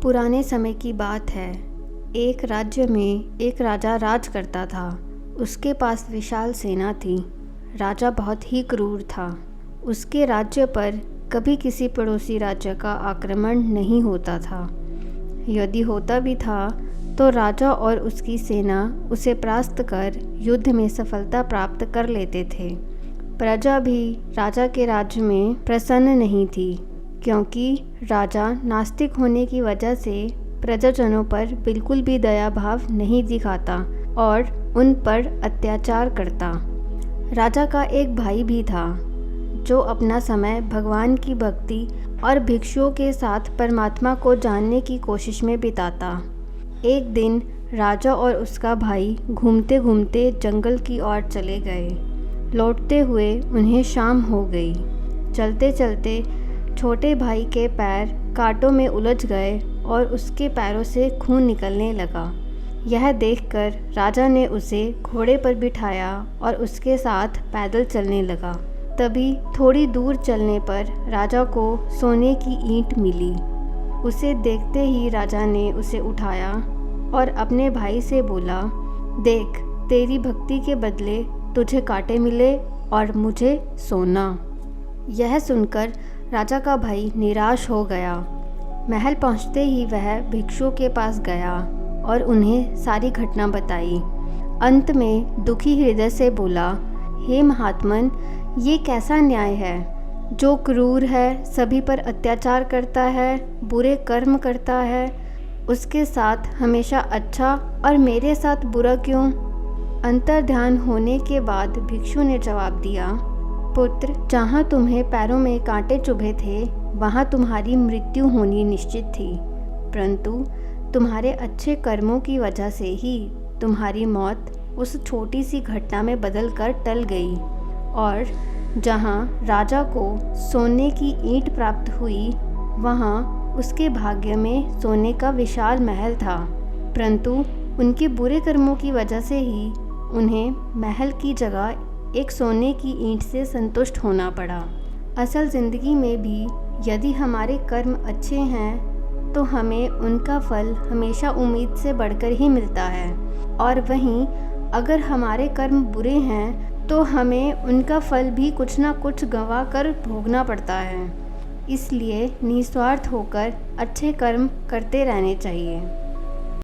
पुराने समय की बात है। एक राज्य में एक राजा राज करता था। उसके पास विशाल सेना थी। राजा बहुत ही क्रूर था। उसके राज्य पर कभी किसी पड़ोसी राज्य का आक्रमण नहीं होता था। यदि होता भी था तो राजा और उसकी सेना उसे परास्त कर युद्ध में सफलता प्राप्त कर लेते थे। प्रजा भी राजा के राज्य में प्रसन्न नहीं थी, क्योंकि राजा नास्तिक होने की वजह से प्रजाजनों पर बिल्कुल भी दया भाव नहीं दिखाता और उन पर अत्याचार करता। राजा का एक भाई भी था जो अपना समय भगवान की भक्ति और भिक्षुओं के साथ परमात्मा को जानने की कोशिश में बिताता। एक दिन राजा और उसका भाई घूमते घूमते जंगल की ओर चले गए। लौटते हुए उन्हें शाम हो गई। चलते चलते छोटे भाई के पैर कांटों में उलझ गए और उसके पैरों से खून निकलने लगा। यह देखकर राजा ने उसे घोड़े पर बिठाया और उसके साथ पैदल चलने लगा। तभी थोड़ी दूर चलने पर राजा को सोने की ईंट मिली। उसे देखते ही राजा ने उसे उठाया और अपने भाई से बोला, देख, तेरी भक्ति के बदले तुझे कांटे मिले और मुझे सोना। यह सुनकर राजा का भाई निराश हो गया। महल पहुंचते ही वह भिक्षुओं के पास गया और उन्हें सारी घटना बताई। अंत में दुखी हृदय से बोला, हे महात्मन, ये कैसा न्याय है? जो क्रूर है, सभी पर अत्याचार करता है, बुरे कर्म करता है, उसके साथ हमेशा अच्छा और मेरे साथ बुरा क्यों? अंतर्ध्यान होने के बाद भिक्षु ने जवाब दिया, पुत्र, जहाँ तुम्हें पैरों में कांटे चुभे थे वहाँ तुम्हारी मृत्यु होनी निश्चित थी, परंतु तुम्हारे अच्छे कर्मों की वजह से ही तुम्हारी मौत उस छोटी सी घटना में बदल कर टल गई। और जहाँ राजा को सोने की ईंट प्राप्त हुई वहाँ उसके भाग्य में सोने का विशाल महल था, परंतु उनके बुरे कर्मों की वजह से ही उन्हें महल की जगह एक सोने की ईंट से संतुष्ट होना पड़ा। असल ज़िंदगी में भी यदि हमारे कर्म अच्छे हैं तो हमें उनका फल हमेशा उम्मीद से बढ़कर ही मिलता है, और वहीं अगर हमारे कर्म बुरे हैं तो हमें उनका फल भी कुछ ना कुछ गंवा कर भोगना पड़ता है। इसलिए निस्वार्थ होकर अच्छे कर्म करते रहने चाहिए।